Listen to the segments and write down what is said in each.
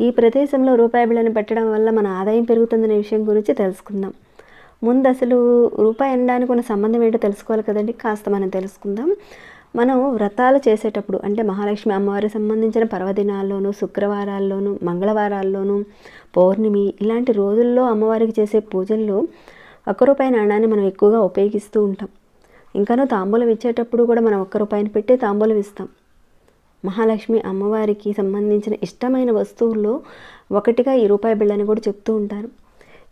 ఈ ప్రదేశంలో రూపాయి బిళ్ళను పెట్టడం వల్ల మన ఆదాయం పెరుగుతుందనే విషయం గురించి తెలుసుకుందాం. ముందు అసలు రూపాయి అనడానికి ఉన్న సంబంధం ఏంటో తెలుసుకోవాలి కదండి. కాస్త మనం తెలుసుకుందాం. మనం వ్రతాలు చేసేటప్పుడు అంటే మహాలక్ష్మి అమ్మవారికి సంబంధించిన పర్వదినాల్లోనూ, శుక్రవారాల్లోనూ, మంగళవారాల్లోనూ, పౌర్ణమి ఇలాంటి రోజుల్లో అమ్మవారికి చేసే పూజల్లో ₹1 నాణాన్ని మనం ఎక్కువగా ఉపయోగిస్తూ ఉంటాం. ఇంకాను తాంబూలం ఇచ్చేటప్పుడు కూడా మనం ₹1 పెట్టి తాంబూలం ఇస్తాం. మహాలక్ష్మి అమ్మవారికి సంబంధించిన ఇష్టమైన వస్తువుల్లో ఒకటిగా ఈ రూపాయి బిళ్ళని కూడా చెప్తూ ఉంటారు.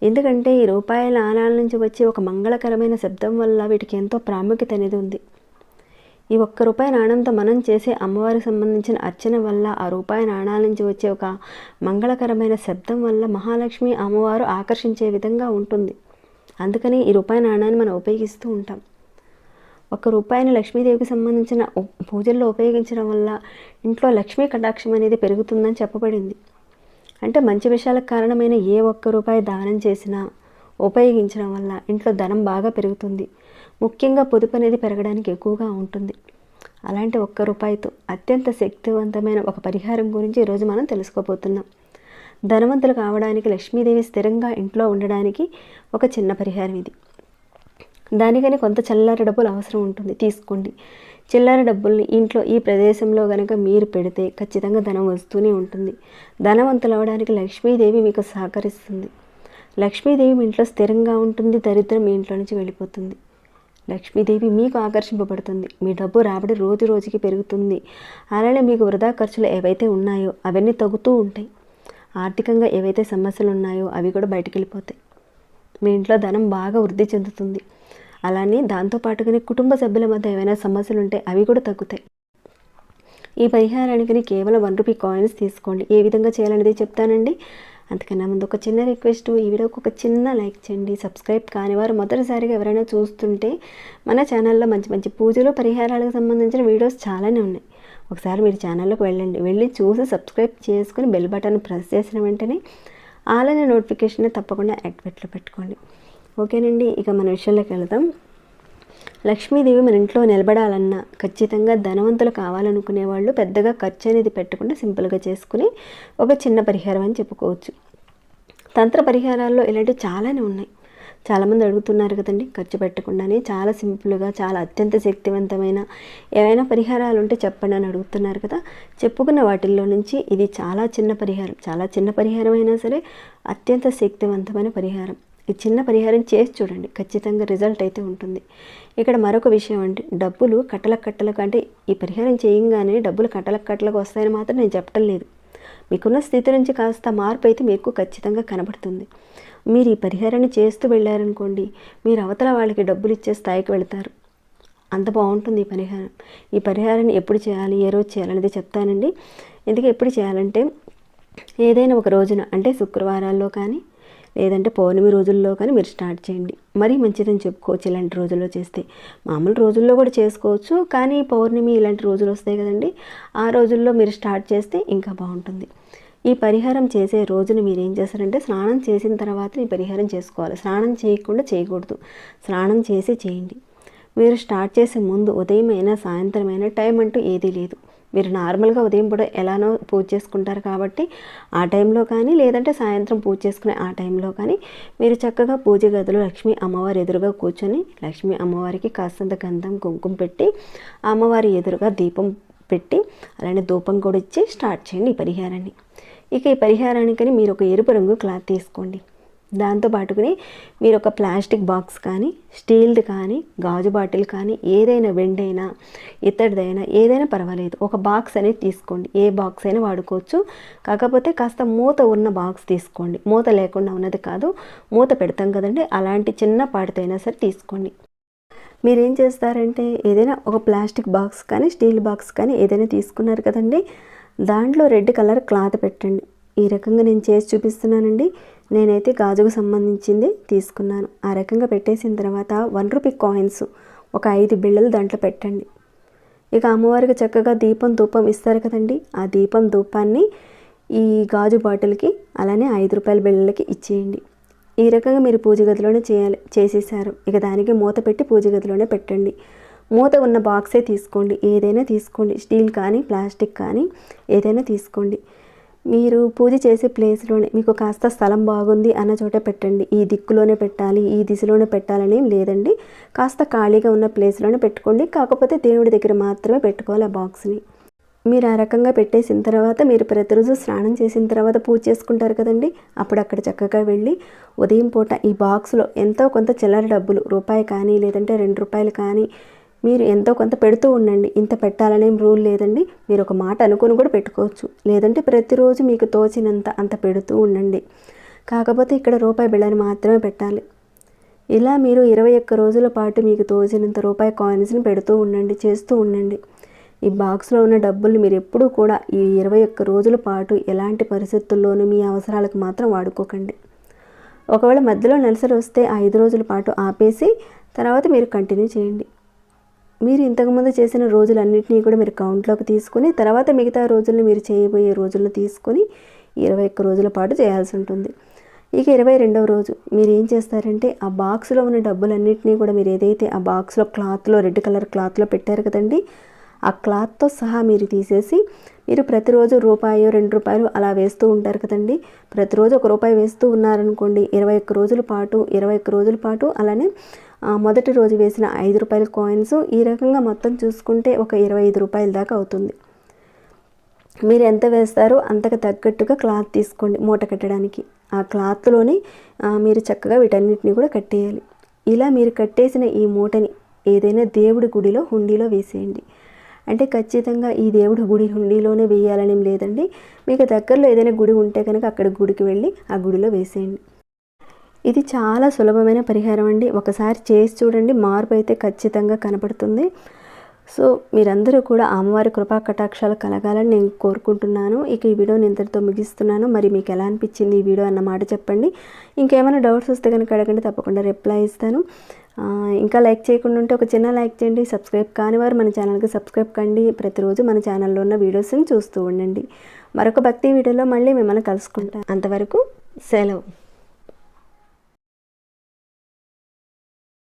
ఎందుకంటే ఈ రూపాయి నాణాల నుంచి వచ్చే ఒక మంగళకరమైన శబ్దం వల్ల వీటికి ఎంతో ప్రాముఖ్యత అనేది ఉంది. ఈ ₹1 నాణంతో మనం చేసే అమ్మవారికి సంబంధించిన అర్చన వల్ల ఆ రూపాయి నాణాల నుంచి వచ్చే ఒక మంగళకరమైన శబ్దం వల్ల మహాలక్ష్మి అమ్మవారు ఆకర్షించే విధంగా ఉంటుంది. అందుకని ఈ రూపాయి నాణాన్ని మనం ఉపయోగిస్తూ ఉంటాం. ₹1 లక్ష్మీదేవికి సంబంధించిన పూజల్లో ఉపయోగించడం వల్ల ఇంట్లో లక్ష్మీ కటాక్షం అనేది పెరుగుతుందని చెప్పబడింది. అంటే మంచి విషయాలకు కారణమైన ఏ ₹1 దానం చేసినా ఉపయోగించడం వల్ల ఇంట్లో ధనం బాగా పెరుగుతుంది. ముఖ్యంగా పొదుపు అనేది పెరగడానికి ఎక్కువగా ఉంటుంది. అలాంటి ₹1తో అత్యంత శక్తివంతమైన ఒక పరిహారం గురించి ఈరోజు మనం తెలుసుకోబోతున్నాం. ధనవంతులు కావడానికి, లక్ష్మీదేవి స్థిరంగా ఇంట్లో ఉండడానికి ఒక చిన్న పరిహారం ఇది. దానికని కొంత చిల్లర డబ్బులు అవసరం ఉంటుంది, తీసుకోండి. చిల్లర డబ్బుల్ని ఇంట్లో ఈ ప్రదేశంలో కనుక మీరు పెడితే ఖచ్చితంగా ధనం వస్తూనే ఉంటుంది. ధనవంతులు అవ్వడానికి లక్ష్మీదేవి మీకు సహకరిస్తుంది. లక్ష్మీదేవి మీ ఇంట్లో స్థిరంగా ఉంటుంది. దరిద్రం మీ ఇంట్లో నుంచి వెళ్ళిపోతుంది. లక్ష్మీదేవి మీకు ఆకర్షింపబడుతుంది. మీ డబ్బు రాబడి రోజు రోజుకి పెరుగుతుంది. అలానే మీకు వృధా ఖర్చులు ఏవైతే ఉన్నాయో అవన్నీ తగ్గుతూ ఉంటాయి. ఆర్థికంగా ఏవైతే సమస్యలు ఉన్నాయో అవి కూడా బయటికి వెళ్ళిపోతాయి. మీ ఇంట్లో ధనం బాగా వృద్ధి చెందుతుంది. అలానే దాంతోపాటుగానే కుటుంబ సభ్యుల మధ్య ఏమైనా సమస్యలు ఉంటే అవి కూడా తగ్గుతాయి. ఈ పరిహారానికి కేవలం ₹1 కాయిన్స్ తీసుకోండి. ఏ విధంగా చేయాలనేది చెప్తానండి. అందుకన్నా ముందు ఒక చిన్న రిక్వెస్ట్, ఈ వీడియోకి ఒక చిన్న లైక్ చేయండి. సబ్స్క్రైబ్ కాని వారు మొదటిసారిగా ఎవరైనా చూస్తుంటే మన ఛానల్లో మంచి మంచి పూజలు, పరిహారాలకు సంబంధించిన వీడియోస్ చాలానే ఉన్నాయి. ఒకసారి మీరు ఛానల్లోకి వెళ్ళి చూసి సబ్స్క్రైబ్ చేసుకుని బెల్ బటన్ ప్రెస్ చేసిన వెంటనే ఆల్ అనే నోటిఫికేషన్ తప్పకుండా యాక్టివేట్లో పెట్టుకోండి. ఓకేనండి, ఇక మన విషయంలోకి వెళదాం. లక్ష్మీదేవి మన ఇంట్లో నిలబడాలన్నా, ఖచ్చితంగా ధనవంతులు కావాలనుకునే వాళ్ళు పెద్దగా ఖర్చు అనేది పెట్టకుండా సింపుల్గా చేసుకుని ఒక చిన్న పరిహారం అని చెప్పుకోవచ్చు. తంత్ర పరిహారాల్లో ఇలాంటివి చాలానే ఉన్నాయి. చాలామంది అడుగుతున్నారు కదండి, ఖర్చు పెట్టకుండానే చాలా సింపుల్గా, చాలా అత్యంత శక్తివంతమైన ఏవైనా పరిహారాలు ఉంటే చెప్పండి అని అడుగుతున్నారు కదా. చెప్పుకున్న వాటిల్లో నుంచి ఇది చాలా చిన్న పరిహారం అయినా సరే అత్యంత శక్తివంతమైన పరిహారం. ఈ చిన్న పరిహారం చేసి చూడండి, ఖచ్చితంగా రిజల్ట్ అయితే ఉంటుంది. ఇక్కడ మరొక విషయం అంటే డబ్బులు కట్టలకు అంటే ఈ పరిహారం చేయంగానే డబ్బులు కట్టలకు వస్తాయని మాత్రం నేను చెప్పడం లేదు. మీకున్న స్థితి నుంచి కాస్త మార్పు అయితే మీకు ఖచ్చితంగా కనబడుతుంది. మీరు ఈ పరిహారాన్ని చేస్తూ వెళ్ళారనుకోండి, మీరు అవతల వాళ్ళకి డబ్బులు ఇచ్చే స్థాయికి వెళ్తారు. అంత బాగుంటుంది ఈ పరిహారం. ఈ పరిహారాన్ని ఎప్పుడు చేయాలి, ఏ రోజు చేయాలనేది చెప్తానండి. ఎందుకు ఎప్పుడు చేయాలంటే ఏదైనా ఒక రోజున అంటే శుక్రవారాల్లో కానీ లేదంటే పౌర్ణమి రోజుల్లో కానీ మీరు స్టార్ట్ చేయండి. మరీ మంచిదని చెప్పుకోవచ్చు ఇలాంటి రోజుల్లో చేస్తే. మామూలు రోజుల్లో కూడా చేసుకోవచ్చు, కానీ పౌర్ణమి ఇలాంటి రోజులు వస్తాయి కదండి, ఆ రోజుల్లో మీరు స్టార్ట్ చేస్తే ఇంకా బాగుంటుంది. ఈ పరిహారం చేసే రోజున మీరు ఏం చేస్తారంటే స్నానం చేసిన తర్వాత ఈ పరిహారం చేసుకోవాలి. స్నానం చేయకుండా చేయకూడదు. స్నానం చేసి చేయండి. మీరు స్టార్ట్ చేసే ముందు ఉదయం అయినా సాయంత్రం అయినా టైం అంటూ ఏదీ లేదు. మీరు నార్మల్గా ఉదయం పూట ఎలానో పూజ చేసుకుంటారు కాబట్టి ఆ టైంలో కానీ లేదంటే సాయంత్రం పూజ చేసుకునే ఆ టైంలో కానీ మీరు చక్కగా పూజ గదిలో లక్ష్మీ అమ్మవారి ఎదురుగా కూర్చొని లక్ష్మీ అమ్మవారికి కాస్తంత గంధం కుంకుమ పెట్టి అమ్మవారి ఎదురుగా దీపం పెట్టి అలానే ధూపం కూడా ఇచ్చి స్టార్ట్ చేయండి ఈ పరిహారాన్ని. ఇక ఈ పరిహారానికని మీరు ఒక ఎరుపు రంగు క్లాత్ తీసుకోండి. దాంతోపాటుకుని మీరు ఒక ప్లాస్టిక్ బాక్స్ కానీ స్టీల్ది కానీ గాజు బాటిల్ కానీ ఏదైనా వెండైనా ఇత్తడిదైనా ఏదైనా పర్వాలేదు, ఒక బాక్స్ అనేది తీసుకోండి. ఏ బాక్స్ అయినా వాడుకోవచ్చు, కాకపోతే కాస్త మూత ఉన్న బాక్స్ తీసుకోండి. మూత లేకుండా ఉన్నది కాదు, మూత పెడతాం కదండి, అలాంటి చిన్న పాటితైనా సరే తీసుకోండి. మీరేం చేస్తారంటే ఏదైనా ఒక ప్లాస్టిక్ బాక్స్ కానీ స్టీల్ బాక్స్ కానీ ఏదైనా తీసుకున్నారు కదండి, దాంట్లో రెడ్ కలర్ క్లాత్ పెట్టండి. ఈ రకంగా నేను చేసి చూపిస్తున్నానండి. నేనైతే గాజుకు సంబంధించింది తీసుకున్నాను. ఆ రకంగా పెట్టేసిన తర్వాత ₹1 కాయిన్స్ ఒక 5 బిళ్ళలు దాంట్లో పెట్టండి. ఇక అమ్మవారికి చక్కగా దీపం ధూపం ఇస్తారు కదండి, ఆ దీపం ధూపాన్ని ఈ గాజు బాటిల్కి అలానే 5 రూపాయల బిళ్ళలకి ఇచ్చేయండి. ఈ రకంగా మీరు పూజ గదిలోనే చేసేసారు. ఇక దానికి మూత పెట్టి పూజ గదిలోనే పెట్టండి. మూత ఉన్న బాక్సే తీసుకోండి, ఏదైనా తీసుకోండి, స్టీల్ కానీ ప్లాస్టిక్ కానీ ఏదైనా తీసుకోండి. మీరు పూజ చేసే ప్లేస్లోనే మీకు కాస్త స్థలం బాగుంది అన్న చోట పెట్టండి. ఈ దిక్కులోనే పెట్టాలి, ఈ దిశలోనే పెట్టాలని లేదండి. కాస్త ఖాళీగా ఉన్న ప్లేస్లోనే పెట్టుకోండి. కాకపోతే దేవుడి దగ్గర మాత్రమే పెట్టుకోవాలి ఆ బాక్స్ని. మీరు ఆ రకంగా పెట్టేసిన తర్వాత మీరు ప్రతిరోజు స్నానం చేసిన తర్వాత పూజ చేసుకుంటారు కదండి, అప్పుడు అక్కడ చక్కగా వెళ్ళి ఉదయం పూట ఈ బాక్స్లో ఎంతో కొంత చిల్లర డబ్బులు, రూపాయి కానీ లేదంటే 2 రూపాయలు కానీ మీరు ఎంతో కొంత పెడుతూ ఉండండి. ఇంత పెట్టాలనేం రూల్ లేదండి, మీరు ఒక మాట అనుకుని కూడా పెట్టుకోవచ్చు. లేదంటే ప్రతిరోజు మీకు తోచినంత అంత పెడుతూ ఉండండి. కాకపోతే ఇక్కడ రూపాయి బిళ్ళని మాత్రమే పెట్టాలి. ఇలా మీరు 21 రోజుల పాటు మీకు తోచినంత రూపాయి కాయిన్స్ని పెడుతూ ఉండండి, చేస్తూ ఉండండి. ఈ బాక్స్లో ఉన్న డబ్బుల్ని మీరు ఎప్పుడూ కూడా ఈ 21 రోజుల పాటు ఎలాంటి పరిస్థితుల్లోనూ మీ అవసరాలకు మాత్రం వాడుకోకండి. ఒకవేళ మధ్యలో నెలసరి వస్తే 5 రోజుల పాటు ఆపేసి తర్వాత మీరు కంటిన్యూ చేయండి. మీరు ఇంతకుముందు చేసిన రోజులన్నింటినీ కూడా మీరు కౌంట్లోకి తీసుకుని తర్వాత మిగతా రోజుల్ని మీరు చేయబోయే రోజులను తీసుకొని 21 రోజుల పాటు చేయాల్సి ఉంటుంది. ఇక 22వ రోజు మీరు ఏం చేస్తారంటే ఆ బాక్స్లో ఉన్న డబ్బులన్నింటినీ కూడా మీరు ఏదైతే ఆ బాక్స్లో క్లాత్లో రెడ్ కలర్ క్లాత్లో పెట్టారు కదండి, ఆ క్లాత్తో సహా మీరు తీసేసి మీరు ప్రతిరోజు రూపాయో 2 రూపాయలు అలా వేస్తూ ఉంటారు కదండి. ప్రతిరోజు 1 రూపాయి వేస్తూ ఉన్నారనుకోండి, 21 రోజుల పాటు అలానే మొదటి రోజు వేసిన 5 రూపాయల కాయిన్స్ ఈ రకంగా మొత్తం చూసుకుంటే ఒక 25 రూపాయల దాకా అవుతుంది. మీరు ఎంత వేస్తారో అంతకు తగ్గట్టుగా క్లాత్ తీసుకోండి మూట కట్టడానికి. ఆ క్లాత్లోని మీరు చక్కగా వీటన్నిటిని కూడా కట్టేయాలి. ఇలా మీరు కట్టేసిన ఈ మూటని ఏదైనా దేవుడి గుడిలో హుండీలో వేసేయండి. అంటే ఖచ్చితంగా ఈ దేవుడి గుడి హుండీలోనే వేయాలనేం లేదండి. మీకు దగ్గరలో ఏదైనా గుడి ఉంటే కనుక అక్కడ గుడికి వెళ్ళి ఆ గుడిలో వేసేయండి. ఇది చాలా సులభమైన పరిహారం అండి. ఒకసారి చేసి చూడండి, మార్పు అయితే ఖచ్చితంగా కనపడుతుంది. సో మీరందరూ కూడా అమ్మవారి కృపా కటాక్షాలు కలగాలని నేను కోరుకుంటున్నాను. ఇక ఈ వీడియోని ఇంతటితో ముగిస్తున్నాను. మరి మీకు ఎలా అనిపించింది ఈ వీడియో అన్న మాట చెప్పండి. ఇంకేమైనా డౌట్స్ వస్తే కనుక అడగండి, తప్పకుండా రిప్లై ఇస్తాను. ఇంకా లైక్ చేయకుండా ఉంటే ఒక చిన్న లైక్ చేయండి. సబ్స్క్రైబ్ కాని వారు మన ఛానల్కి సబ్స్క్రైబ్ కండి. ప్రతిరోజు మన ఛానల్లో ఉన్న వీడియోస్ని చూస్తూ ఉండండి. మరొక భక్తి వీడియోలో మళ్ళీ మిమ్మల్ని కలుసుకుంటాను. అంతవరకు సెలవు.